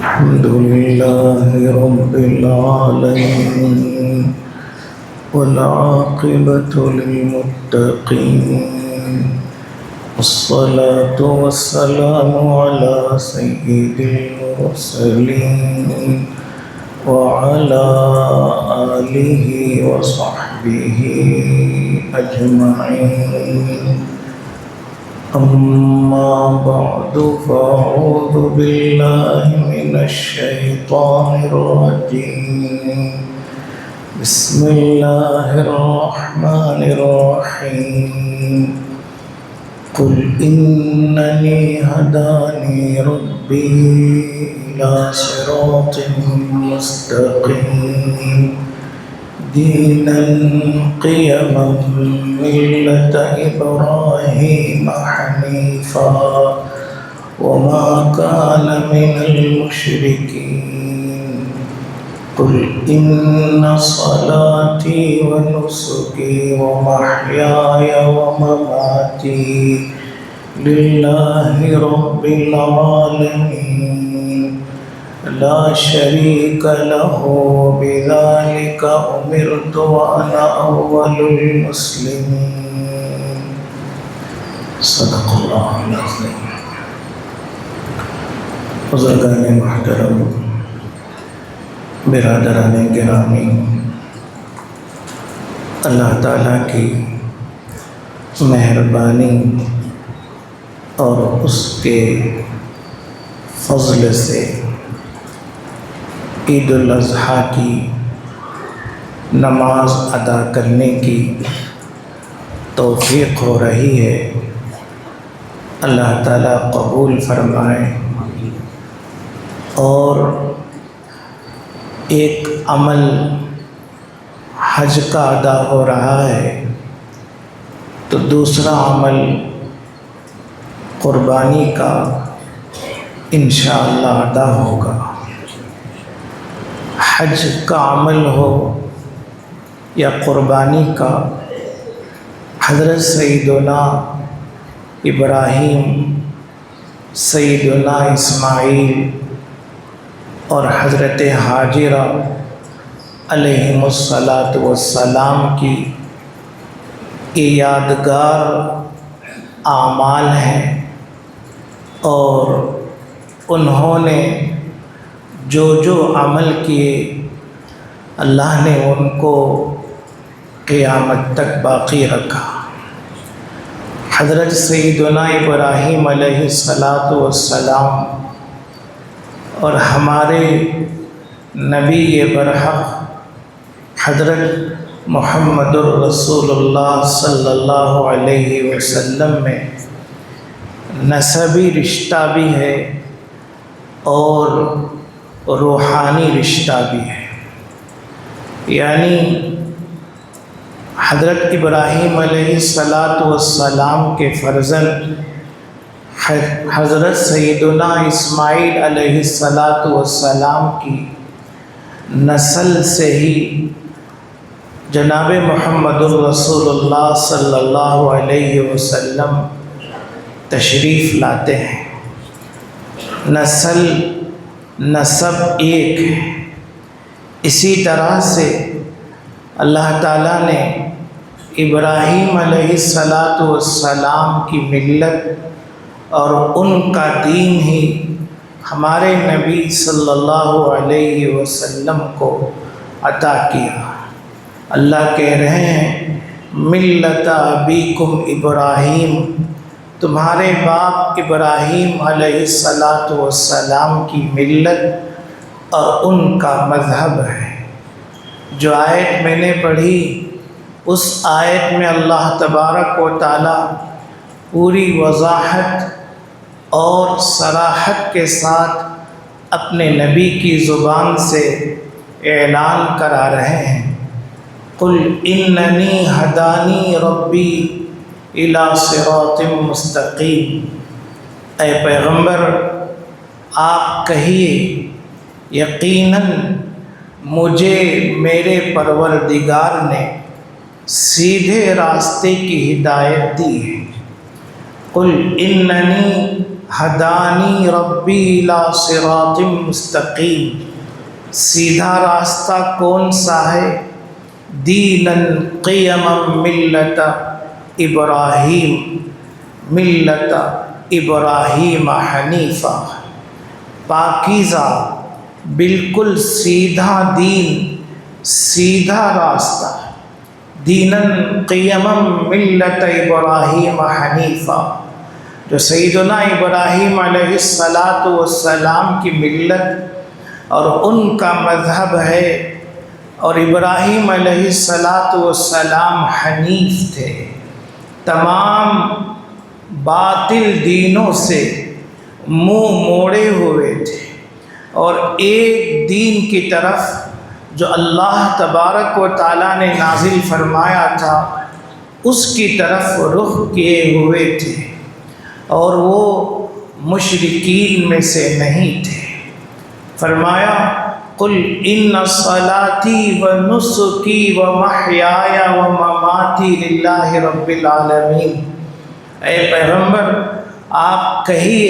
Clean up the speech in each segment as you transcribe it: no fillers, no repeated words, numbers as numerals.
الحمد لله رب العالمين والعاقبة للمتقين والصلاة والسلام على سيد المرسلين وعلى آله وصحبه أجمعين. أما بعد فأعوذ بالله من الشيطان الرجيم. بسم الله الرحمن الرحيم. قل إنني هداني ربي إلى صراط مستقيم دينا قيما ملة إبراهيم حنيفا وما كان من المشركين. قل إن صلاتي ونسكي ومحياي ومماتي لله رب العالمين لا شريك له بذلك أمرت وأنا أول المسلمين. صدق الله العظيم. بزرگان محترم، برادران گرامی، اللہ تعالیٰ کی مہربانی اور اس کے فضل سے عید الاضحیٰ کی نماز ادا کرنے کی توفیق ہو رہی ہے. اللہ تعالیٰ قبول فرمائے. اور ایک عمل حج کا ادا ہو رہا ہے تو دوسرا عمل قربانی کا انشاءاللہ ادا ہوگا. حج کا عمل ہو یا قربانی کا، حضرت سیدنا ابراہیم، سیدنا اسماعیل اور حضرت حاجرہ علیہم الصلاۃ والسلام کی یہ یادگار اعمال ہیں، اور انہوں نے جو عمل کیے اللہ نے ان کو قیامت تک باقی رکھا. حضرت سیدنا ابراہیم علیہ الصلاۃ والسلام اور ہمارے نبی برحق حضرت محمد الرسول اللہ صلی اللہ علیہ وسلم میں نسبی رشتہ بھی ہے اور روحانی رشتہ بھی ہے. یعنی حضرت ابراہیم علیہ الصلاۃ والسلام کے فرزند حضرت سیدنا اسماعیل علیہ الصلاۃ والسلام کی نسل سے ہی جناب محمد الرسول اللہ صلی اللہ علیہ وسلم تشریف لاتے ہیں. نسب ایک ہے. اسی طرح سے اللہ تعالیٰ نے ابراہیم علیہ الصلاۃ والسلام کی ملت اور ان کا دین ہی ہمارے نبی صلی اللہ علیہ وسلم کو عطا کیا. اللہ کہہ رہے ہیں ملت ابیکم ابراہیم، تمہارے باپ ابراہیم علیہ الصلاۃ والسلام کی ملت اور ان کا مذہب ہے. جو آیت میں نے پڑھی اس آیت میں اللہ تبارک و تعالی پوری وضاحت اور صراحت کے ساتھ اپنے نبی کی زبان سے اعلان کرا رہے ہیں. قل اننی ہدانی ربی الی صراط مستقیم. اے پیغمبر آپ کہیے یقیناً مجھے میرے پروردگار نے سیدھے راستے کی ہدایت دی ہے. قل اننی ہدانی ربی الی صراط مستقیم، سیدھا راستہ کون سا ہے؟ دینا قیما ملت ابراہیم، ملت ابراہیم حنیفہ، پاکیزہ بالکل سیدھا دین، سیدھا راستہ، دینا قیما ملت ابراہیم حنیفہ، جو سیدنا ابراہیم علیہ السلام کی ملت اور ان کا مذہب ہے، اور ابراہیم علیہ السلام حنیف تھے، تمام باطل دینوں سے منہ موڑے ہوئے تھے، اور ایک دین کی طرف جو اللہ تبارک و تعالیٰ نے نازل فرمایا تھا اس کی طرف رخ کیے ہوئے تھے، اور وہ مشرکین میں سے نہیں تھے۔ فرمایا قل ان صلاتی و نسکی و محیای و مماتی للہ رب العالمین، اے پیغمبر آپ کہیے،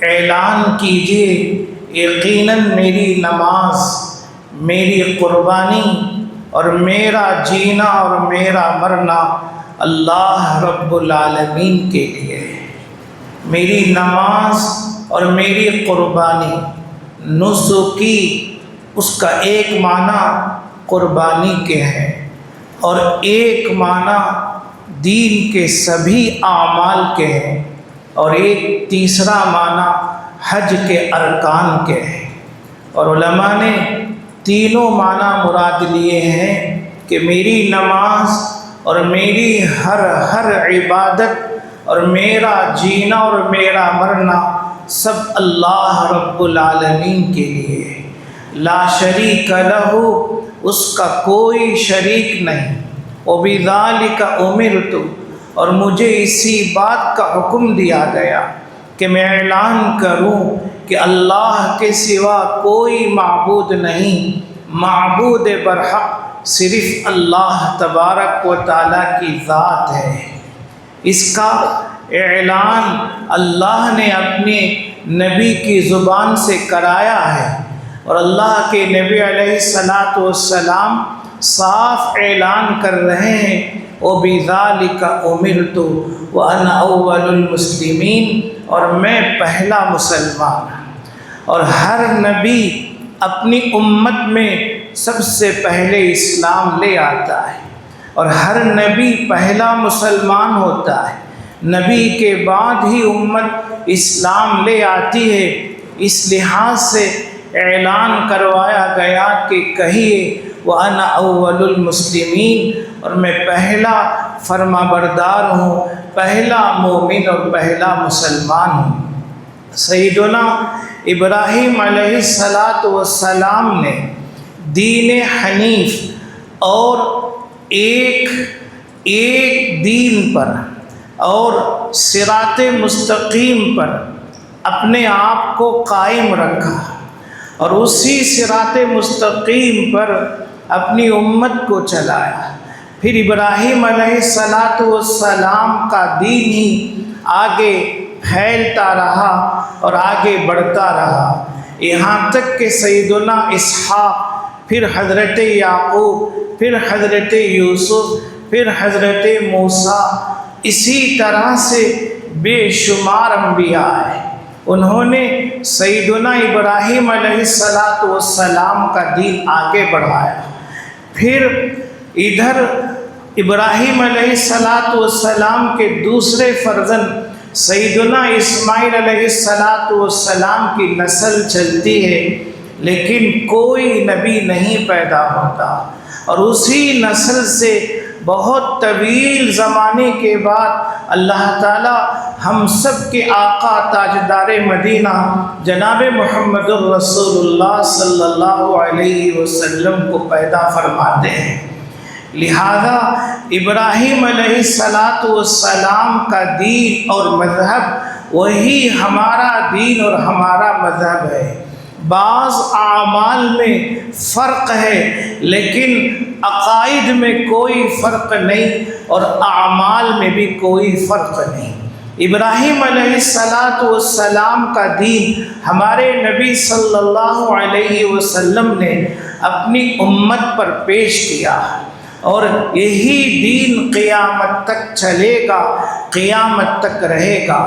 اعلان کیجئے، یقیناً میری نماز، میری قربانی اور میرا جینا اور میرا مرنا اللہ رب العالمین کے لیے ہے۔ میری نماز اور میری قربانی، نسکی اس کا ایک معنی قربانی کے ہے، اور ایک معنی دین کے سبھی اعمال کے ہیں، اور ایک تیسرا معنی حج کے ارکان کے ہیں، اور علماء نے تینوں معنی مراد لیے ہیں کہ میری نماز اور میری ہر عبادت اور میرا جینا اور میرا مرنا سب اللہ رب العالمین کے لیے ہے، لا شریک لہ، اس کا کوئی شریک نہیں، وبذالک امرت، اور مجھے اسی بات کا حکم دیا گیا کہ میں اعلان کروں کہ اللہ کے سوا کوئی معبود نہیں، معبود برحق صرف اللہ تبارک و تعالیٰ کی ذات ہے۔ اس کا اعلان اللہ نے اپنے نبی کی زبان سے کرایا ہے، اور اللہ کے نبی علیہ السلام صاف اعلان کر رہے ہیں وَبِذَالِكَ أُمِرْتُ وَأَنَا أَوَّلُ الْمُسْلِمِينَ، اور میں پہلا مسلمان ہوں۔ اور ہر نبی اپنی امت میں سب سے پہلے اسلام لے آتا ہے، اور ہر نبی پہلا مسلمان ہوتا ہے، نبی کے بعد ہی امت اسلام لے آتی ہے۔ اس لحاظ سے اعلان کروایا گیا کہ کہیے وَأَنَا أَوَّلُ الْمُسْلِمِينَ، اور میں پہلا فرما بردار ہوں، پہلا مومن اور پہلا مسلمان ہوں۔ سیدنا ابراہیم علیہ السلام نے دین حنیف اور ایک دین پر اور صراط مستقیم پر اپنے آپ کو قائم رکھا، اور اسی صراط مستقیم پر اپنی امت کو چلایا۔ پھر ابراہیم علیہ السلام کا دین ہی آگے پھیلتا رہا اور آگے بڑھتا رہا، یہاں تک کہ سیدنا اسحاق، پھر حضرت یعقوب، پھر حضرت یوسف، پھر حضرت موسیٰ، اسی طرح سے بے شمار انبیاء ہیں، انہوں نے سیدنا ابراہیم علیہ السلام کا دین آگے بڑھایا۔ پھر ادھر ابراہیم علیہ السلام کے دوسرے فرزند سیدنا اسماعیل علیہ السلام کی نسل چلتی ہے، لیکن کوئی نبی نہیں پیدا ہوتا، اور اسی نسل سے بہت طویل زمانے کے بعد اللہ تعالیٰ ہم سب کے آقا تاجدار مدینہ جناب محمد الرسول اللہ صلی اللہ علیہ وسلم کو پیدا فرماتے ہیں۔ لہذا ابراہیم علیہ السلام کا دین اور مذہب وہی ہمارا دین اور ہمارا مذہب ہے۔ بعض اعمال میں فرق ہے، لیکن عقائد میں کوئی فرق نہیں، اور اعمال میں بھی کوئی فرق نہیں۔ ابراہیم علیہ السلام کا دین ہمارے نبی صلی اللہ علیہ وسلم نے اپنی امت پر پیش کیا اور یہی دین قیامت تک چلے گا، قیامت تک رہے گا۔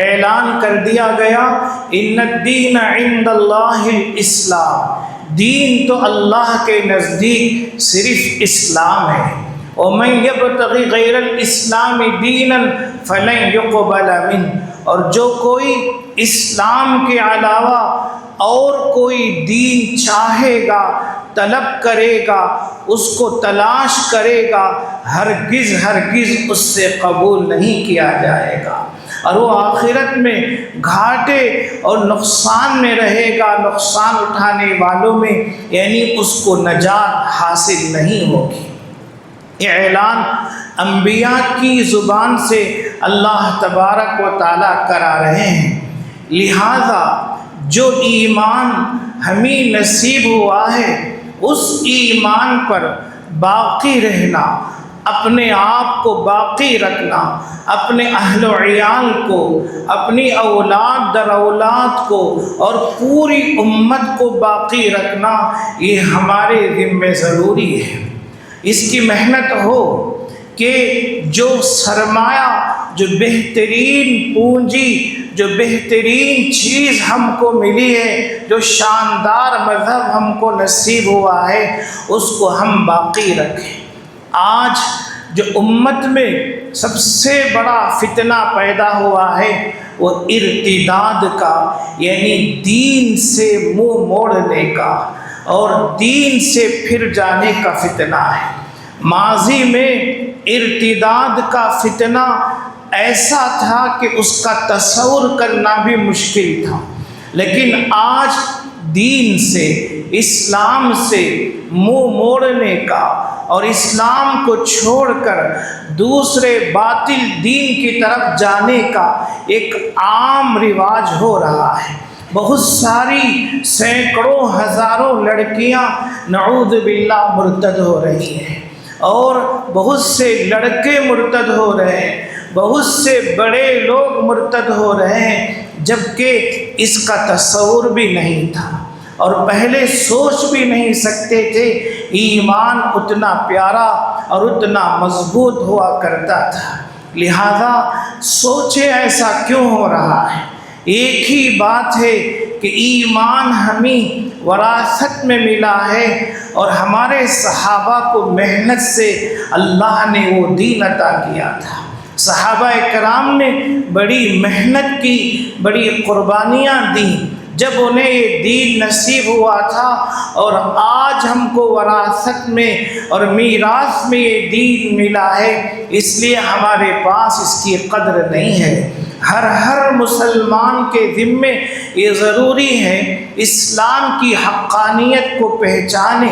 اعلان کر دیا گیا ان الدین عند اللہ الاسلام، دین تو اللہ کے نزدیک صرف اسلام ہے۔ وَمَن يَبْتَغِ غَيْرَ الْإِسْلَامِ دِينًا فَلَن يُقْبَلَ مِنْهُ، اور جو کوئی اسلام کے علاوہ اور کوئی دین چاہے گا، طلب کرے گا، اس کو تلاش کرے گا، ہرگز ہرگز اس سے قبول نہیں کیا جائے گا، اور وہ آخرت میں گھاٹے اور نقصان میں رہے گا، نقصان اٹھانے والوں میں، یعنی اس کو نجات حاصل نہیں ہوگی۔ یہ اعلان انبیاء کی زبان سے اللہ تبارک و تعالیٰ کرا رہے ہیں۔ لہذا جو ایمان ہمیں نصیب ہوا ہے اس ایمان پر باقی رہنا، اپنے آپ کو باقی رکھنا، اپنے اہل و عیال کو، اپنی اولاد در اولاد کو اور پوری امت کو باقی رکھنا، یہ ہمارے ذمہ ضروری ہے۔ اس کی محنت ہو کہ جو سرمایہ، جو بہترین پونجی، جو بہترین چیز ہم کو ملی ہے، جو شاندار مذہب ہم کو نصیب ہوا ہے، اس کو ہم باقی رکھیں۔ آج جو امت میں سب سے بڑا فتنہ پیدا ہوا ہے وہ ارتداد کا، یعنی دین سے منہ موڑنے کا اور دین سے پھر جانے کا فتنہ ہے۔ ماضی میں ارتداد کا فتنہ ایسا تھا کہ اس کا تصور کرنا بھی مشکل تھا، لیکن آج دین سے، اسلام سے منہ موڑنے کا اور اسلام کو چھوڑ کر دوسرے باطل دین کی طرف جانے کا ایک عام رواج ہو رہا ہے۔ بہت ساری سینکڑوں ہزاروں لڑکیاں نعوذ باللہ مرتد ہو رہی ہیں، اور بہت سے لڑکے مرتد ہو رہے ہیں، بہت سے بڑے لوگ مرتد ہو رہے ہیں، جبکہ اس کا تصور بھی نہیں تھا اور پہلے سوچ بھی نہیں سکتے تھے۔ ایمان اتنا پیارا اور اتنا مضبوط ہوا کرتا تھا۔ لہذا سوچے ایسا کیوں ہو رہا ہے؟ ایک ہی بات ہے کہ ایمان ہمیں وراثت میں ملا ہے اور ہمارے صحابہ کو محنت سے اللہ نے وہ دین عطا کیا تھا۔ صحابہ کرام نے بڑی محنت کی، بڑی قربانیاں دیں، جب انہیں یہ دین نصیب ہوا تھا، اور آج ہم کو وراثت میں اور میراث میں یہ دین ملا ہے، اس لیے ہمارے پاس اس کی قدر نہیں ہے۔ ہر مسلمان کے ذمے یہ ضروری ہے اسلام کی حقانیت کو پہچانے،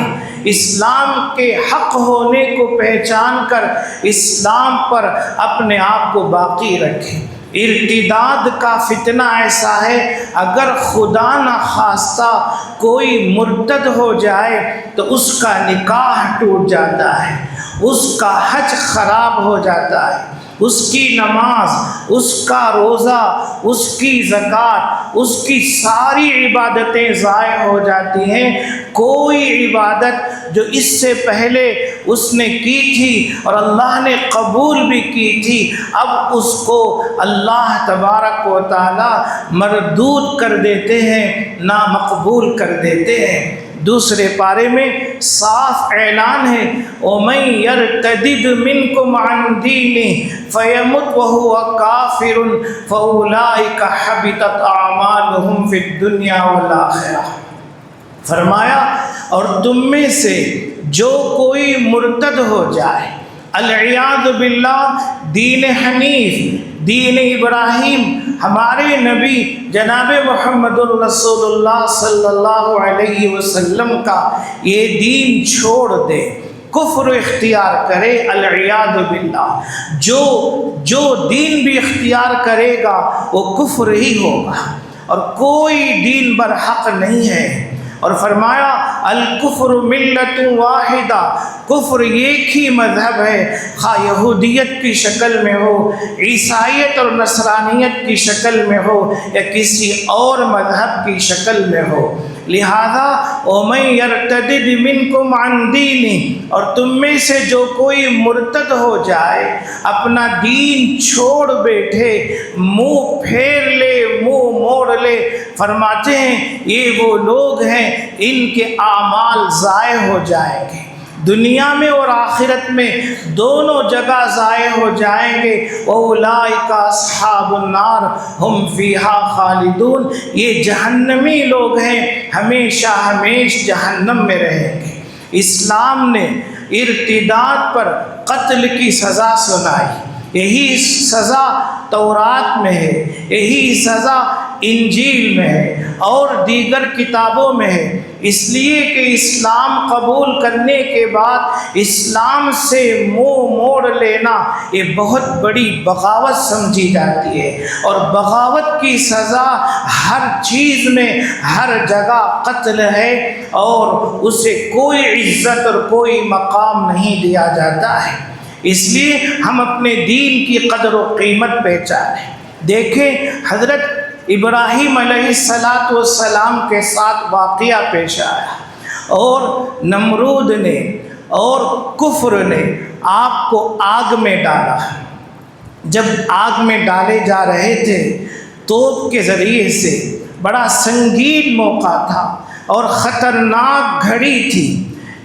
اسلام کے حق ہونے کو پہچان کر اسلام پر اپنے آپ کو باقی رکھیں۔ ارتداد کا فتنہ ایسا ہے، اگر خدا نخواستہ کوئی مرتد ہو جائے تو اس کا نکاح ٹوٹ جاتا ہے، اس کا حج خراب ہو جاتا ہے، اس کی نماز، اس کا روزہ، اس کی زکوٰۃ، اس کی ساری عبادتیں ضائع ہو جاتی ہیں۔ کوئی عبادت جو اس سے پہلے اس نے کی تھی اور اللہ نے قبول بھی کی تھی، اب اس کو اللہ تبارک و تعالی مردود کر دیتے ہیں، نامقبول کر دیتے ہیں۔ دوسرے پارے میں صاف اعلان ہے وَمَن يَرْتَدِدْ مِنْكُمْ عَنْ دِينِهِ فَيَمُتْ وَهُوَ كَافِرٌ فَأُولَٰئِكَ حَبِطَتْ أَعْمَالُهُمْ فِي الدُّنْيَا وَالْآخِرَةِ۔ فرمایا اور تم میں سے جو کوئی مرتد ہو جائے، العیاذ باللہ، دین حنیف، دین ابراہیم، ہمارے نبی جناب محمد الرسول اللہ صلی اللہ علیہ وسلم کا یہ دین چھوڑ دے، کفر اختیار کرے، العیاذ باللہ، جو دین بھی اختیار کرے گا وہ کفر ہی ہوگا اور کوئی دین برحق نہیں ہے۔ اور فرمایا الکفر ملت واحدہ، کفر ایک ہی مذہب ہے، خواہ یہودیت کی شکل میں ہو، عیسائیت اور نصرانیت کی شکل میں ہو، یا کسی اور مذہب کی شکل میں ہو۔ لہذا وَمَن يَرْتَدِدْ مِنْكُمْ عَنْ دِينِهِ، اور تم میں سے جو کوئی مرتد ہو جائے، اپنا دین چھوڑ بیٹھے، منہ پھیر لے، منہ موڑ لے، فرماتے ہیں یہ وہ لوگ ہیں ان کے اعمال ضائع ہو جائیں گے، دنیا میں اور آخرت میں دونوں جگہ ضائع ہو جائیں گے۔ وَأُولَٰئِكَ أَصْحَابُ النَّارِ هُمْ فِيهَا خَالِدُونَ، یہ جہنمی لوگ ہیں، ہمیشہ ہمیش جہنم میں رہیں گے۔ اسلام نے ارتداد پر قتل کی سزا سنائی، یہی سزا تورات میں ہے، یہی سزا انجیل میں ہے اور دیگر کتابوں میں ہے، اس لیے کہ اسلام قبول کرنے کے بعد اسلام سے منہ موڑ لینا یہ بہت بڑی بغاوت سمجھی جاتی ہے، اور بغاوت کی سزا ہر چیز میں ہر جگہ قتل ہے، اور اسے کوئی عزت اور کوئی مقام نہیں دیا جاتا ہے۔ اس لیے ہم اپنے دین کی قدر و قیمت پہچانیں۔ دیکھیں حضرت ابراہیم علیہ السلام کے ساتھ واقعہ پیش آیا، اور نمرود نے اور کفر نے آپ کو آگ میں ڈالا۔ جب آگ میں ڈالے جا رہے تھے توپ کے ذریعے سے، بڑا سنگین موقع تھا اور خطرناک گھڑی تھی،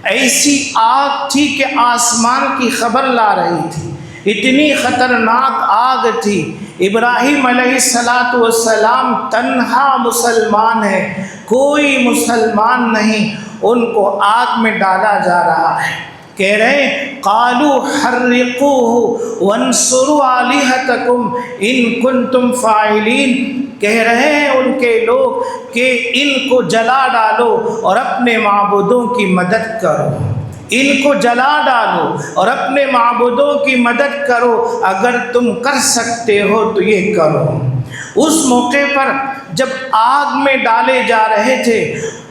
ایسی آگ تھی کہ آسمان کی خبر لا رہی تھی، اتنی خطرناک آگ تھی۔ ابراہیم علیہ السلام تنہا مسلمان ہیں، کوئی مسلمان نہیں، ان کو آگ میں ڈالا جا رہا ہے۔ کہہ رہے ہیں قالوا حرقوه وانصروا آلہتکم ان کنتم فاعلین، کہہ رہے ہیں ان کے لوگ کہ ان کو جلا ڈالو اور اپنے معبودوں کی مدد کرو، ان کو جلا ڈالو اور اپنے معبودوں کی مدد کرو، اگر تم کر سکتے ہو تو یہ کرو۔ اس موقع پر جب آگ میں ڈالے جا رہے تھے،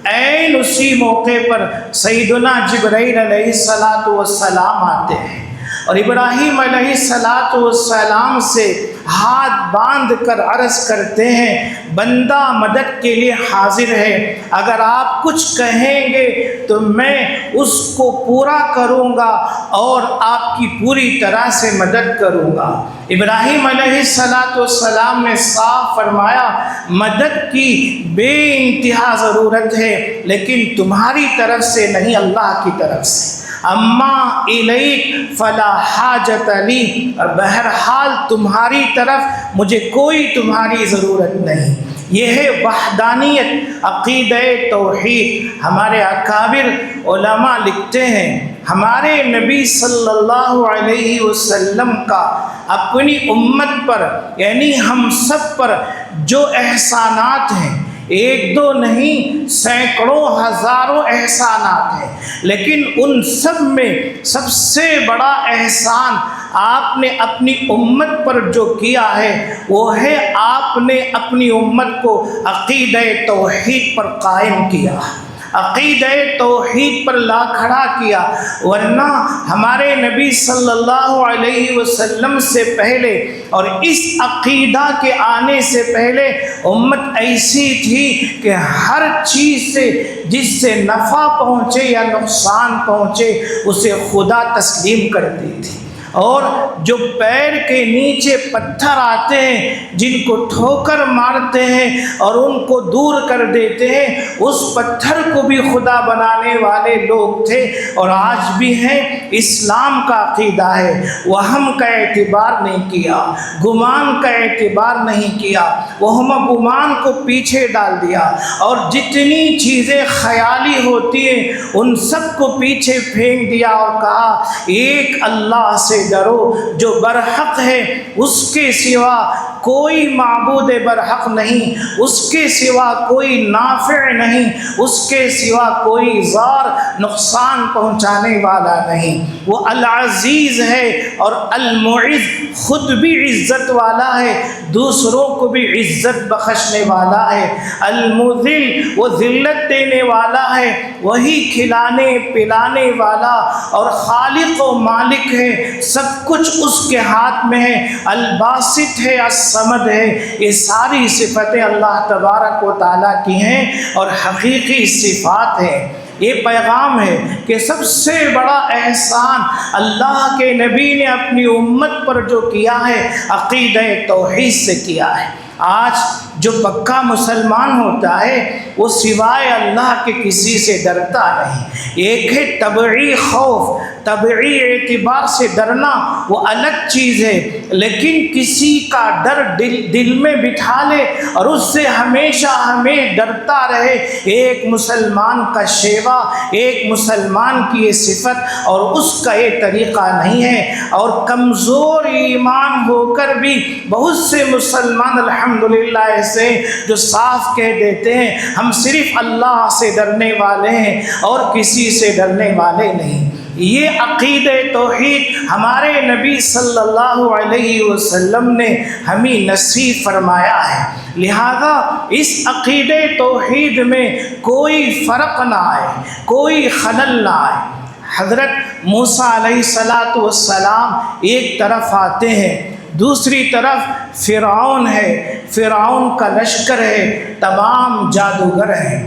عین اسی موقع پر سیدنا جبرائیل علیہ السلام آتے ہیں اور ابراہیم علیہ السلام سے ہاتھ باندھ کر عرض کرتے ہیں بندہ مدد کے لیے حاضر ہے، اگر آپ کچھ کہیں گے تو میں اس کو پورا کروں گا اور آپ کی پوری طرح سے مدد کروں گا۔ ابراہیم علیہ السلام نے صاف فرمایا مدد کی بے انتہا ضرورت ہے، لیکن تمہاری طرف سے نہیں، اللہ کی طرف سے۔ اما الیک فلا حاجت لی، اور بہرحال تمہاری طرف مجھے کوئی تمہاری ضرورت نہیں۔ یہ ہے وحدانیت، عقیدہ توحید۔ ہمارے اکابر علماء لکھتے ہیں ہمارے نبی صلی اللہ علیہ وسلم کا اپنی امت پر یعنی ہم سب پر جو احسانات ہیں، ایک دو نہیں سینکڑوں ہزاروں احسانات ہیں، لیکن ان سب میں سب سے بڑا احسان آپ نے اپنی امت پر جو کیا ہے وہ ہے آپ نے اپنی امت کو عقیدہ توحید پر قائم کیا، عقیدہ توحید پر لا کھڑا کیا۔ ورنہ ہمارے نبی صلی اللہ علیہ وسلم سے پہلے اور اس عقیدہ کے آنے سے پہلے امت ایسی تھی کہ ہر چیز سے جس سے نفع پہنچے یا نقصان پہنچے اسے خدا تسلیم کرتی تھی، اور جو پیر کے نیچے پتھر آتے ہیں جن کو ٹھوکر مارتے ہیں اور ان کو دور کر دیتے ہیں، اس پتھر کو بھی خدا بنانے والے لوگ تھے اور آج بھی ہیں۔ اسلام کا عقیدہ ہے وہم کا اعتبار نہیں کیا، گمان کا اعتبار نہیں کیا، وہم گمان کو پیچھے ڈال دیا، اور جتنی چیزیں خیالی ہوتی ہیں ان سب کو پیچھے پھینک دیا اور کہا ایک اللہ سے ڈرو جو برحق ہے، اس کے سوا کوئی معبود برحق نہیں، اس کے سوا کوئی نافع نہیں، اس کے سوا کوئی ضار نقصان پہنچانے والا نہیں۔ وہ العزیز ہے اور المعز، خود بھی عزت والا ہے، دوسروں کو بھی عزت بخشنے والا ہے۔ المذل، وہ ذلت دینے والا ہے، وہی کھلانے پلانے والا اور خالق و مالک ہے، سب کچھ اس کے ہاتھ میں ہے۔ الباسط ہے، الصمد ہے، یہ ساری صفتیں اللہ تبارک و تعالیٰ کی ہیں اور حقیقی صفات ہیں۔ یہ پیغام ہے کہ سب سے بڑا احسان اللہ کے نبی نے اپنی امت پر جو کیا ہے عقیدہ توحید سے کیا ہے۔ آج جو پکا مسلمان ہوتا ہے وہ سوائے اللہ کے کسی سے ڈرتا نہیں۔ ایک ہے طبعی خوف، طبعی اعتبار سے ڈرنا، وہ الگ چیز ہے، لیکن کسی کا ڈر دل میں بٹھا لے اور اس سے ہمیشہ ہمیں ڈرتا رہے، ایک مسلمان کا شیوا، ایک مسلمان کی یہ صفت اور اس کا یہ طریقہ نہیں ہے۔ اور کمزور ایمان ہو کر بھی بہت سے مسلمان الحمدللہ ایسے جو صاف کہہ دیتے ہیں ہم صرف اللہ سے ڈرنے والے ہیں اور کسی سے ڈرنے والے نہیں۔ یہ عقیدہ توحید ہمارے نبی صلی اللہ علیہ وسلم نے ہمیں نصیب فرمایا ہے، لہذا اس عقیدہ توحید میں کوئی فرق نہ آئے، کوئی خلل نہ آئے۔ حضرت موسیٰ علیہ السلام ایک طرف آتے ہیں، دوسری طرف فرعون ہے، فرعون کا لشکر ہے، تمام جادوگر ہیں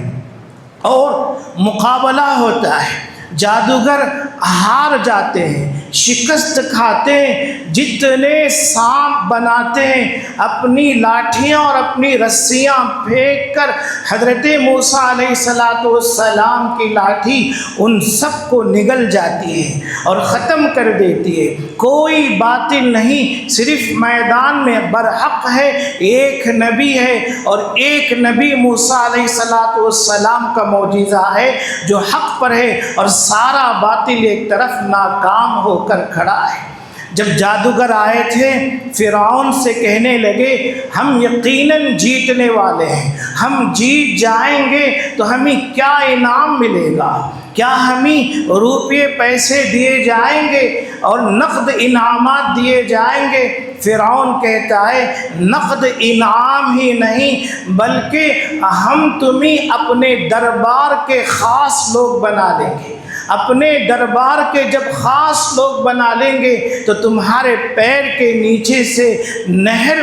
اور مقابلہ ہوتا ہے۔ جادوگر ہار جاتے ہیں، شکست کھاتے ہیں، جتنے سانپ بناتے ہیں اپنی لاٹھیاں اور اپنی رسیاں پھینک کر حضرت موسیٰ علیہ السلام کی لاٹھی ان سب کو نگل جاتی ہے اور ختم کر دیتی ہے۔ کوئی باطل نہیں، صرف میدان میں برحق ہے، ایک نبی ہے اور ایک نبی موسیٰ علیہ السلام کا معجزہ ہے جو حق پر ہے اور سارا باطل ایک طرف ناکام ہو کر کھڑا ہے۔ جب جادوگر آئے تھے فرعون سے کہنے لگے ہم یقیناً جیتنے والے ہیں، ہم جیت جائیں گے تو ہمیں کیا انعام ملے گا، کیا ہمیں روپے پیسے دیے جائیں گے اور نقد انعامات دیے جائیں گے؟ فرعون کہتا ہے نقد انعام ہی نہیں بلکہ ہم تمہیں اپنے دربار کے خاص لوگ بنا لیں گے۔ اپنے دربار کے جب خاص لوگ بنا لیں گے تو تمہارے پیر کے نیچے سے نہر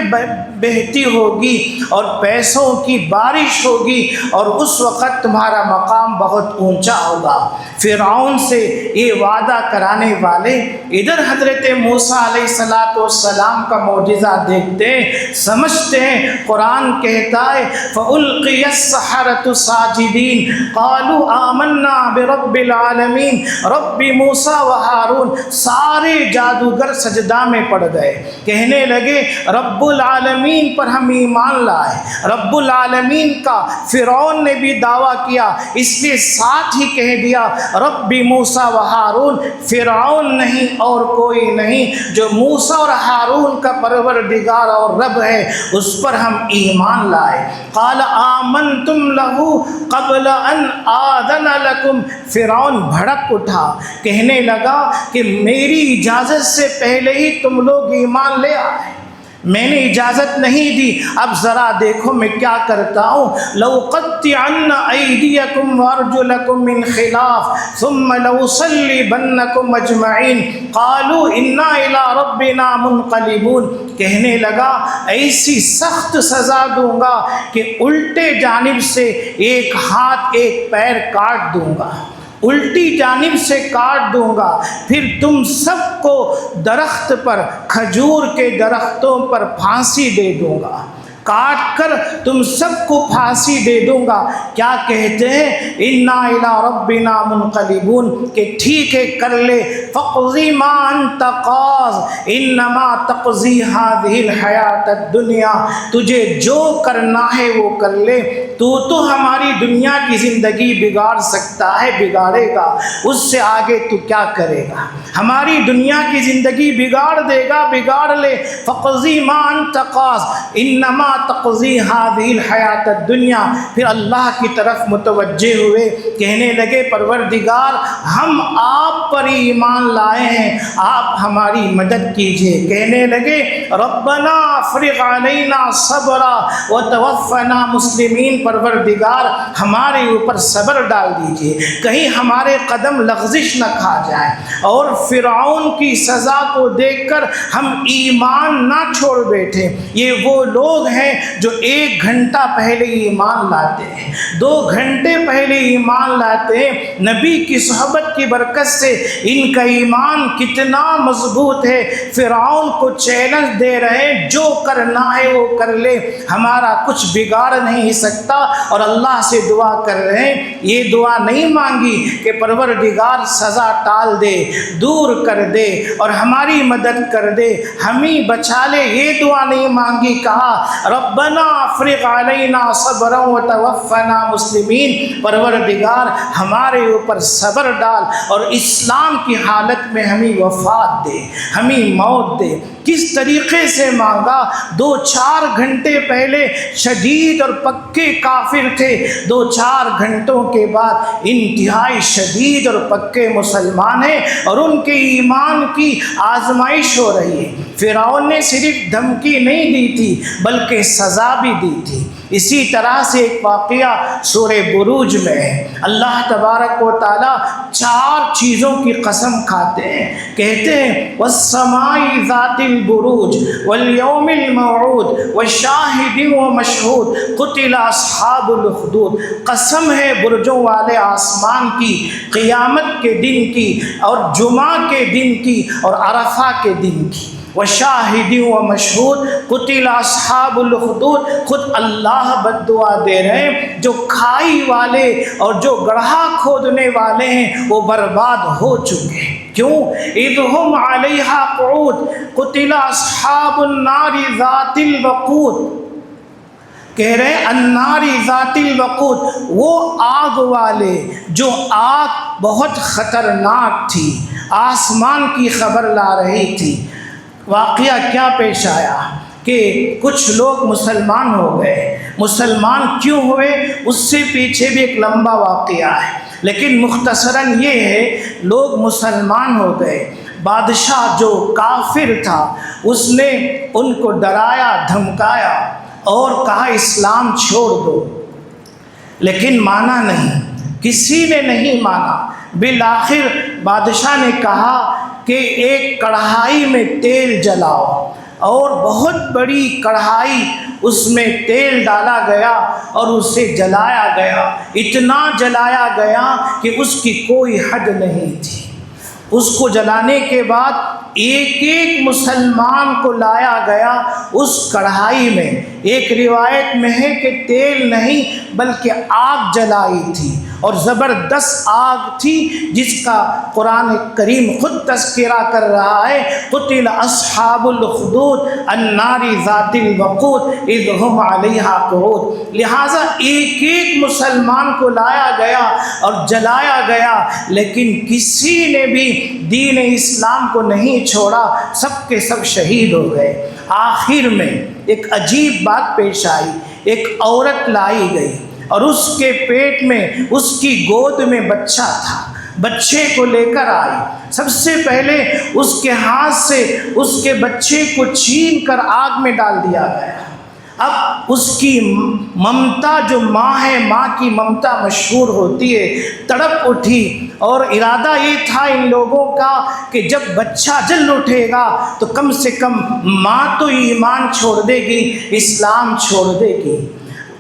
بہتی ہوگی اور پیسوں کی بارش ہوگی اور اس وقت تمہارا مقام بہت اونچا ہوگا۔ فرعون سے یہ وعدہ کرانے والے ادھر حضرت موسیٰ علیہ السلام کا معجزہ دیکھتے ہیں، سمجھتے ہیں۔ قرآن کہتا ہے فَأُلْقِيَ السَّحَرَةُ سَاجِدِينَ قَالُوا آمَنَّا بِرَبِّ الْعَالَمِينَ رب موسیٰ و ہارون، سارے جادوگر سجدہ میں پڑ گئے، کہنے لگے رب العالمین پر ہم ایمان لائے۔ رب العالمین کا فرعون نے بھی دعویٰ کیا، اس لیے ساتھ ہی کہہ دیا رب موسیٰ و ہارون، فرعون نہیں اور کوئی نہیں، جو موسیٰ اور ہارون کا پروردگار اور رب ہے اس پر ہم ایمان لائے۔ قال آمنتم لہ قبل ان آذن لکم، فرعون بھڑک اٹھا، کہنے لگا کہ میری اجازت سے پہلے ہی تم لوگ ایمان لے آئے، میں نے اجازت نہیں دی، اب ذرا دیکھو میں کیا کرتا ہوں۔ لَأُقَطِّعَنَّ أَيْدِيَكُمْ وَأَرْجُلَكُمْ مِنْ خِلَافٍ ثُمَّ لَأُصَلِّبَنَّكُمْ أَجْمَعِينَ قَالُوا إِنَّا إِلَىٰ رَبِّنَا مُنْقَلِبُونَ، کہنے لگا ایسی سخت سزا دوں گا کہ الٹے جانب سے ایک ہاتھ ایک پیر کاٹ دوں گا، الٹی جانب سے کاٹ دوں گا، پھر تم سب کو درخت پر، کھجور کے درختوں پر پھانسی دے دوں گا۔ کاٹ کر تم سب کو پھانسی دے دوں گا۔ کیا کہتے ہیں؟ انا الی ربنا منقلبون، کہ ٹھیک ہے کر لے، فاقضی ما انت قاض انما تقضی هذه الحیات الدنیا، تجھے جو کرنا ہے وہ کر لے، تو ہماری دنیا کی زندگی بگاڑ سکتا ہے، بگاڑے گا، اس سے آگے تو کیا کرے گا؟ ہماری دنیا کی زندگی بگاڑ دے گا، بگاڑ لے، فاقضی ما انت قاض انما تقضی هذه الحیات الدنیا۔ پھر اللہ کی طرف متوجہ ہوئے، کہنے لگے پروردگار ہم آپ پر ایمان لائے ہیں، آپ ہماری مدد کیجئے۔ کہنے لگے ربنا افرغ علینا صبرا وتوفنا مسلمین، پروردگار ہمارے اوپر صبر ڈال دیجئے، کہیں ہمارے قدم لغزش نہ کھا جائیں، اور فرعون کی سزا کو دیکھ کر ہم ایمان نہ چھوڑ بیٹھے۔ یہ وہ لوگ ہیں جو 1 گھنٹہ پہلے ایمان لاتے ہیں، 2 گھنٹے پہلے ایمان لاتے ہیں، نبی کی صحبت کی برکت سے ان کا ایمان کتنا مضبوط ہے۔ فرعون کو چیلنج دے رہے ہیں جو کرنا ہے وہ کر لے، ہمارا کچھ بگاڑ نہیں سکتا، اور اللہ سے دعا کر رہے ہیں۔ یہ دعا نہیں مانگی کہ پروردگار سزا ٹال دے، دور کر دے اور ہماری مدد کر دے، ہمیں بچا لے، یہ دعا نہیں مانگی، کہا ربنا افرغ علینا صبرا وتوفنا مسلمین، پروردگار ہمارے اوپر صبر ڈال اور اسلام کی حالت میں ہمیں وفات دے، ہمیں موت دے۔ کس طریقے سے مانگا؟ 2-4 گھنٹے پہلے شدید اور پکے کافر تھے، 2-4 گھنٹوں کے بعد انتہائی شدید اور پکے مسلمان ہیں، اور ان کے ایمان کی آزمائش ہو رہی ہے۔ فرعون نے صرف دھمکی نہیں دی تھی بلکہ سزا بھی دی تھی۔ اسی طرح سے ایک واقعہ سورہ بروج میں ہے، اللہ تبارک و تعالیٰ 4 چیزوں کی قسم کھاتے ہیں، کہتے ہیں والسماء ذات البروج والیوم الموعود وشاہد ومشہود قتل اصحاب الاخدود، قسم ہے برجوں والے آسمان کی، قیامت کے دن کی، اور جمعہ کے دن کی، اور عرفہ کے دن کی، وشاہد و مشہود قتل اصحاب الاخدود۔ خود اللہ بد دعا دے رہے ہیں، جو کھائی والے اور جو گڑھا کھودنے والے ہیں وہ برباد ہو چکے ہیں۔ کیوں؟ اذ ہم علیہا قعود قتل اصحاب النار ذات الوقود، کہہ رہے ہیں النار ذات الوقود، وہ آگ والے جو آگ بہت خطرناک تھی، آسمان کی خبر لا رہی تھی۔ واقعہ کیا پیش آیا کہ کچھ لوگ مسلمان ہو گئے۔ مسلمان کیوں ہوئے اس سے پیچھے بھی ایک لمبا واقعہ ہے، لیکن مختصراً یہ ہے، لوگ مسلمان ہو گئے، بادشاہ جو کافر تھا اس نے ان کو ڈرایا دھمکایا اور کہا اسلام چھوڑ دو، لیکن مانا نہیں، کسی نے نہیں مانا۔ بالآخر بادشاہ نے کہا کہ ایک کڑھائی میں تیل جلاؤ، اور بہت بڑی کڑھائی، اس میں تیل ڈالا گیا اور اسے جلایا گیا، اتنا جلایا گیا کہ اس کی کوئی حد نہیں تھی۔ اس کو جلانے کے بعد ایک ایک مسلمان کو لایا گیا اس کڑھائی میں۔ ایک روایت میں ہے کہ تیل نہیں بلکہ آگ جلائی تھی، اور زبردست آگ تھی جس کا قرآن کریم خود تذکرہ کر رہا ہے، قتل اصحاب الاخدود النار ذات الوقود اذ ہم علیہا قعود۔ لہٰذا ایک ایک مسلمان کو لایا گیا اور جلایا گیا، لیکن کسی نے بھی دین اسلام کو نہیں چھوڑا، سب کے سب شہید ہو گئے۔ آخر میں ایک عجیب بات پیش آئی، ایک عورت لائی گئی اور اس کے پیٹ میں، اس کی گود میں بچہ تھا، بچے کو لے کر آئی، سب سے پہلے اس کے ہاتھ سے اس کے بچے کو چھین کر آگ میں ڈال دیا گیا۔ اب اس کی ممتا، جو ماں ہے، ماں کی ممتا مشہور ہوتی ہے، تڑپ اٹھی، اور ارادہ یہ تھا ان لوگوں کا کہ جب بچہ جل اٹھے گا تو کم سے کم ماں تو ایمان چھوڑ دے گی، اسلام چھوڑ دے گی۔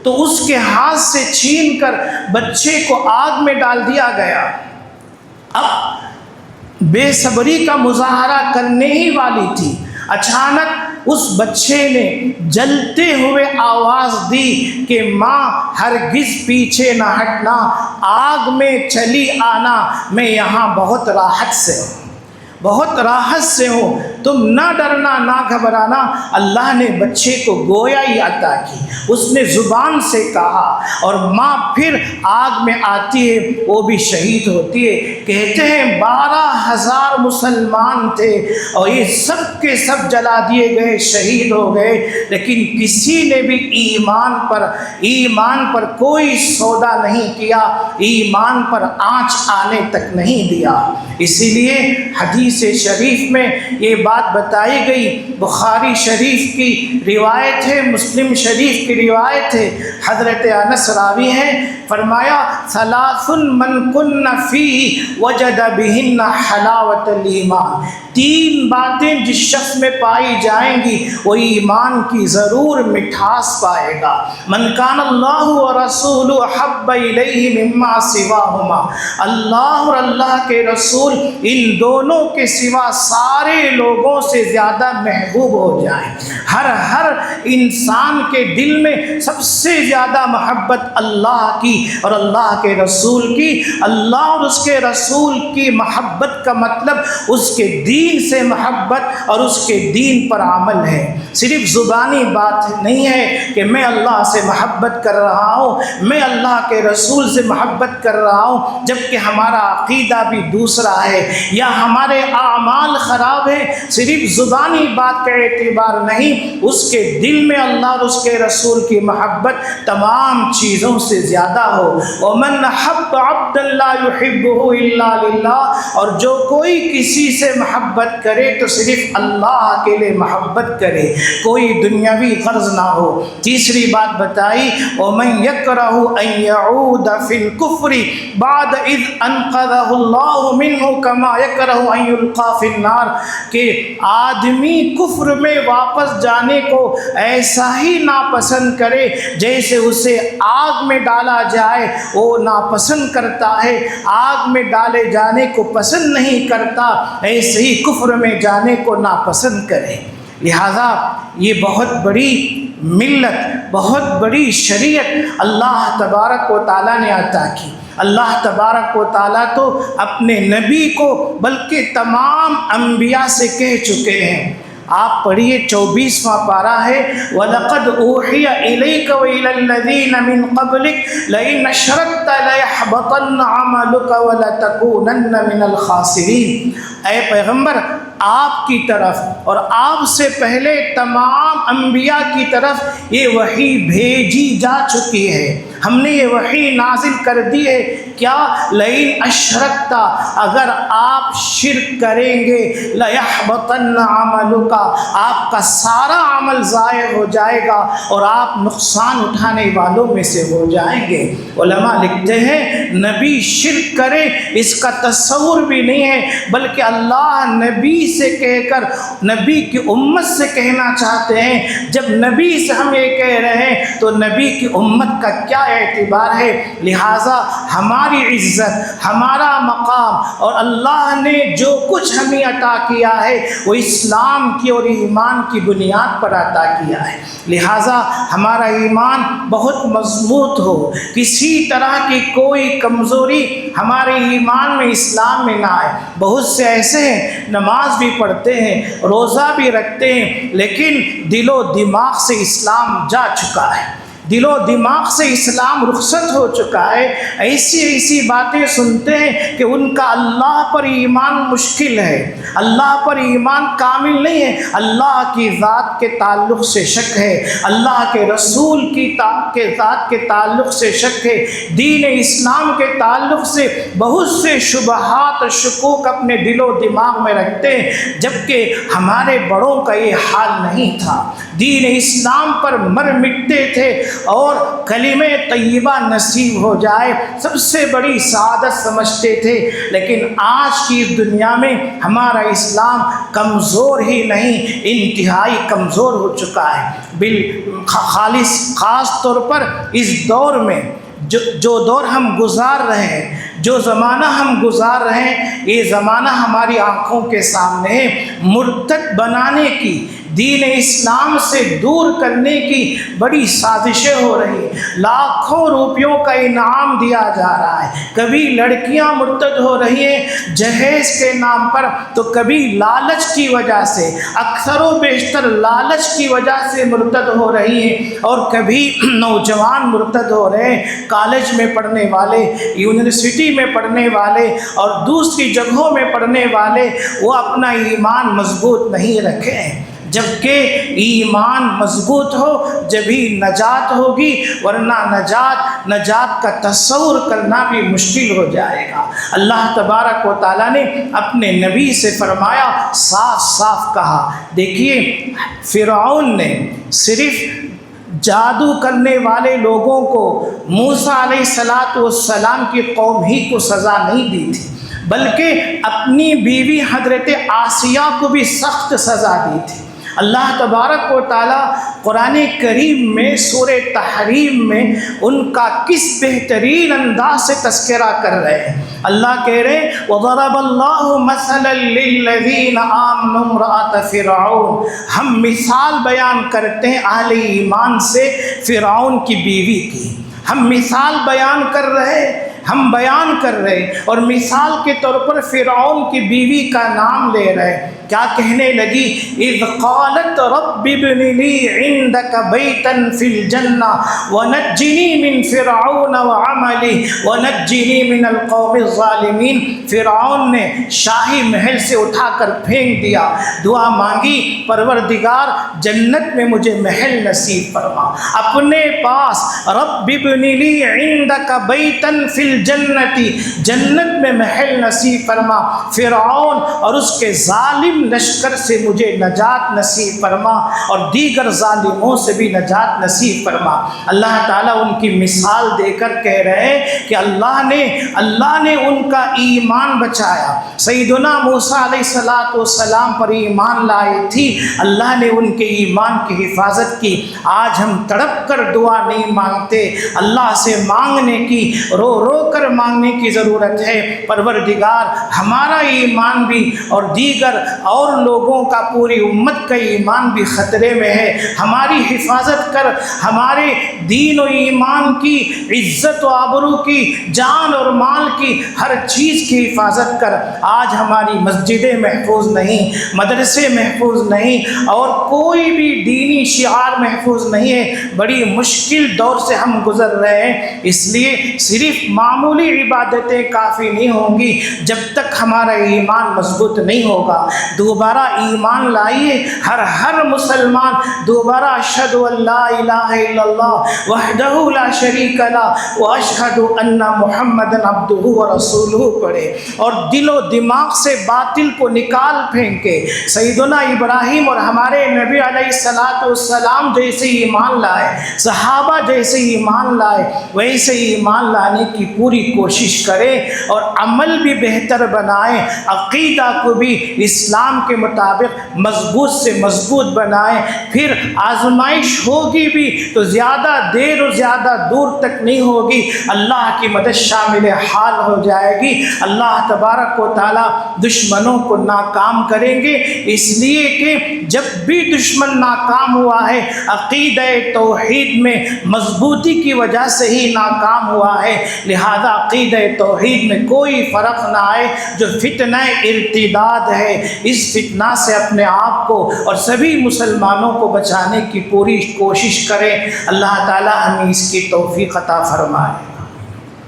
تو اس کے ہاتھ سے چھین کر بچے کو آگ میں ڈال دیا گیا۔ اب بے صبری کا مظاہرہ کرنے ہی والی تھی، اچانک اس بچے نے جلتے ہوئے آواز دی کہ ماں ہرگز پیچھے نہ ہٹنا، آگ میں چلی آنا، میں یہاں بہت راحت سے ہوں، بہت راحت سے ہوں، تم نہ ڈرنا نہ گھبرانا۔ اللہ نے بچے کو گویائی عطا کی، اس نے زبان سے کہا، اور ماں پھر آگ میں آتی ہے، وہ بھی شہید ہوتی ہے۔ کہتے ہیں 12,000 مسلمان تھے اور یہ سب کے سب جلا دیے گئے، شہید ہو گئے، لیکن کسی نے بھی ایمان پر کوئی سودا نہیں کیا، ایمان پر آنچ آنے تک نہیں دیا۔ اسی لیے حدیث شریف میں یہ بات بتائی گئی، بخاری شریف کی روایت ہے، مسلم شریف کی روایت ہے، حضرت انس راوی ہیں، فرمایا ثلاث من کن فیہ وجد بہن حلاوت الایمان، 3 باتیں جس شخص میں پائی جائیں گی وہ ایمان کی ضرور مٹھاس پائے گا۔ من کان اللہ ورسولہ احب الیہ مما سواہما، اللہ اور اللہ کے رسول ان دونوں کے سوا سارے لوگوں سے زیادہ محبوب ہو جائیں۔ ہر انسان کے دل میں سب سے زیادہ محبت اللہ کی اور اللہ کے رسول کی۔ اللہ اور اس کے رسول کی محبت کا مطلب اس کے دین سے محبت اور اس کے دین پر عمل ہے، صرف زبانی بات نہیں ہے کہ میں اللہ سے محبت کر رہا ہوں، میں اللہ کے رسول سے محبت کر رہا ہوں، جبکہ ہمارا عقیدہ بھی دوسرا ہے یا ہمارے اعمال خراب ہیں۔ صرف زبانی بات کا اعتبار نہیں، اس کے دل میں اللہ اور اس کے رسول کی محبت تمام چیزوں سے زیادہ ہو۔ وَمَنْ أَحَبَّ عَبْدًا لَا يُحِبُّهُ إِلَّا لِلَّهِ، اور جو کوئی کسی سے محبت کرے تو صرف اللہ کے لیے محبت کرے، کوئی دنیاوی غرض نہ ہو۔ تیسری بات بتائی وَمَنْ يَكْرَهُ أَنْ يَعُودَ فِي الْكُفْرِ بَعْدَ إِذْ أَنْقَذَهُ اللَّهُ مِنْهُ كَمَا يَكْرَهُ أَنْ يُلْقَى فِي النَّارِ، کہ آدمی کفر میں واپس جانے کو ایسا ہی ناپسند کرے جیسے اسے آگ میں ڈالا جائے وہ ناپسند کرتا ہے، آگ میں ڈالے جانے کو پسند نہیں کرتا، ایسے ہی کفر میں جانے کو ناپسند کرے۔ لہذا یہ بہت بڑی ملت، بہت بڑی شریعت اللہ تبارک و تعالیٰ نے عطا کی۔ اللہ تبارک و تعالیٰ تو اپنے نبی کو بلکہ تمام انبیاء سے کہہ چکے ہیں۔ آپ پڑھیے 24واں پارہ ہے، وَلَقَدْ أُوحِيَ إِلَيْكَ وَإِلَى الَّذِينَ مِن قَبْلِكَ لَئِنْ أَشْرَكْتَ لَيَحْبَطَنَّ عَمَلُكَ وَلَتَكُونَنَّ مِنَ الْخَاسِرِينَ۔ اے پیغمبر، آپ کی طرف اور آپ سے پہلے تمام انبیاء کی طرف یہ وحی بھیجی جا چکی ہے، ہم نے یہ وحی نازل کر دی ہے۔ کیا؟ لئن اشرکتا، اگر آپ شرک کریں گے، لیحبطن عملک، آپ کا سارا عمل ضائع ہو جائے گا اور آپ نقصان اٹھانے والوں میں سے ہو جائیں گے۔ علماء لکھتے ہیں نبی شرک کرے اس کا تصور بھی نہیں ہے، بلکہ اللہ نبی سے کہہ کر نبی کی امت سے کہنا چاہتے ہیں۔ جب نبی سے ہم یہ کہہ رہے ہیں تو نبی کی امت کا کیا اعتبار ہے؟ لہٰذا ہماری عزت، ہمارا مقام اور اللہ نے جو کچھ ہمیں عطا کیا ہے وہ اسلام کی اور ایمان کی بنیاد پر عطا کیا ہے۔ لہٰذا ہمارا ایمان بہت مضبوط ہو، کسی طرح کی کوئی کمزوری ہمارے ایمان میں، اسلام میں نہ آئے۔ بہت سے ایسے ہیں نماز بھی پڑھتے ہیں، روزہ بھی رکھتے ہیں، لیکن دل و دماغ سے اسلام جا چکا ہے، دل و دماغ سے اسلام رخصت ہو چکا ہے۔ ایسی باتیں سنتے ہیں کہ ان کا اللہ پر ایمان مشکل ہے، اللہ پر ایمان کامل نہیں ہے، اللہ کی ذات کے تعلق سے شک ہے، اللہ کے رسول کی ذات کے تعلق سے شک ہے، دین اسلام کے تعلق سے بہت سے شبہات اور شکوک اپنے دل و دماغ میں رکھتے ہیں، جبکہ ہمارے بڑوں کا یہ حال نہیں تھا۔ دین اسلام پر مر مٹتے تھے اور کلمہ طیبہ نصیب ہو جائے سب سے بڑی سعادت سمجھتے تھے، لیکن آج کی دنیا میں ہمارا اسلام کمزور ہی نہیں، انتہائی کمزور ہو چکا ہے۔ خاص طور پر اس دور میں جو دور ہم گزار رہے ہیں، جو زمانہ ہم گزار رہے ہیں یہ زمانہ ہماری آنکھوں کے سامنے ہے، مرتد بنانے کی، دین اسلام سے دور کرنے کی بڑی سازشیں ہو رہی ہیں، لاکھوں روپیوں کا انعام دیا جا رہا ہے، کبھی لڑکیاں مرتد ہو رہی ہیں جہیز کے نام پر، تو کبھی لالچ کی وجہ سے، اکثر و بیشتر لالچ کی وجہ سے مرتد ہو رہی ہیں، اور کبھی نوجوان مرتد ہو رہے ہیں، کالج میں پڑھنے والے، یونیورسٹی میں پڑھنے والے اور دوسری جگہوں میں پڑھنے والے، وہ اپنا ایمان مضبوط نہیں رکھے ہیں، جبکہ ایمان مضبوط ہو جبھی نجات ہوگی، ورنہ نجات کا تصور کرنا بھی مشکل ہو جائے گا۔ اللہ تبارک و تعالیٰ نے اپنے نبی سے فرمایا، صاف صاف کہا، دیکھیے فرعون نے صرف جادو کرنے والے لوگوں کو، موسیٰ علیہ السلام کی قوم ہی کو سزا نہیں دی تھی، بلکہ اپنی بیوی حضرت آسیہ کو بھی سخت سزا دی تھی۔ اللہ تبارک و تعالیٰ قرآن کریم میں سورہ تحریم میں ان کا کس بہترین انداز سے تذکرہ کر رہے ہیں۔ اللہ کہہ رہے ہیں وَضَرَبَ اللَّهُ مَثَلًا لِّلَّذِينَ آمَنُوا امْرَأَتَ فِرْعَوْنَ، ہم مثال بیان کرتے ہیں اہل ایمان سے فرعون کی بیوی کی، ہم مثال بیان کر رہے ہیں، ہم بیان کر رہے، اور مثال کے طور پر فرعون کی بیوی کا نام لے رہے، کیا کہنے لگی، اذ قالت رب ابن لی عندک بیتا فی الجنہ ونجنی من فرعون وعملی ونجنی من القوم الظالمین۔ فرعون نے شاہی محل سے اٹھا کر پھینک دیا، دعا مانگی پروردگار جنت میں مجھے محل نصیب فرما، اپنے پاس رب ابن لی عندک بیتا فی الجنتی، جنت میں محل نصیب فرما، فرعون اور اس کے ظالم لشکر سے مجھے نجات نصیب فرما، اور دیگر ظالموں سے بھی نجات نصیب فرما۔ اللہ تعالیٰ ان کی مثال دے کر کہہ رہے ہیں کہ اللہ نے ان کا ایمان بچایا، سیدنا موسیٰ علیہ السلام پر ایمان لائی تھی، اللہ نے ان کے ایمان کی حفاظت کی۔ آج ہم تڑپ کر دعا نہیں مانگتے، اللہ سے مانگنے کی، رو رو کر مانگنے کی ضرورت ہے، پروردگار ہمارا ایمان بھی اور دیگر اور لوگوں کا، پوری امت کا ایمان بھی خطرے میں ہے، ہماری حفاظت کر، ہمارے دین و ایمان کی، عزت و آبرو کی، جان اور مال کی، ہر چیز کی حفاظت کر۔ آج ہماری مسجدیں محفوظ نہیں، مدرسے محفوظ نہیں، اور کوئی بھی دینی شعار محفوظ نہیں ہے، بڑی مشکل دور سے ہم گزر رہے ہیں، اس لیے صرف معمولی عبادتیں کافی نہیں ہوں گی جب تک ہمارا ایمان مضبوط نہیں ہوگا۔ دوبارہ ایمان لائیے، ہر مسلمان دوبارہ اشہد ان لا الہ الا اللہ وحدہ لا شریک لہ واشہد ان محمدا عبدہ ورسولہ پڑھے، اور دل و دماغ سے باطل کو نکال پھینکے، سیدنا ابراہیم اور ہمارے نبی علیہ السلام جیسے ایمان لائے، صحابہ جیسے ایمان لائے، ویسے ایمان لانے کی پوری کوشش کریں، اور عمل بھی بہتر بنائیں، عقیدہ کو بھی اسلام کے مطابق مضبوط سے مضبوط بنائیں، پھر آزمائش ہوگی بھی تو زیادہ دیر و زیادہ دور تک نہیں ہوگی، اللہ کی مدد شامل حال ہو جائے گی، اللہ تبارک و تعالیٰ دشمنوں کو ناکام کریں گے، اس لیے کہ جب بھی دشمن ناکام ہوا ہے عقیدہ توحید میں مضبوطی کی وجہ سے ہی ناکام ہوا ہے، لہذا عقیدہ توحید میں کوئی فرق نہ آئے، جو فتنہ ارتداد ہے اس فتنہ سے اپنے آپ کو اور سبھی مسلمانوں کو بچانے کی پوری کوشش کریں، اللہ تعالی ہمیں اس کی توفیق عطا فرمائے۔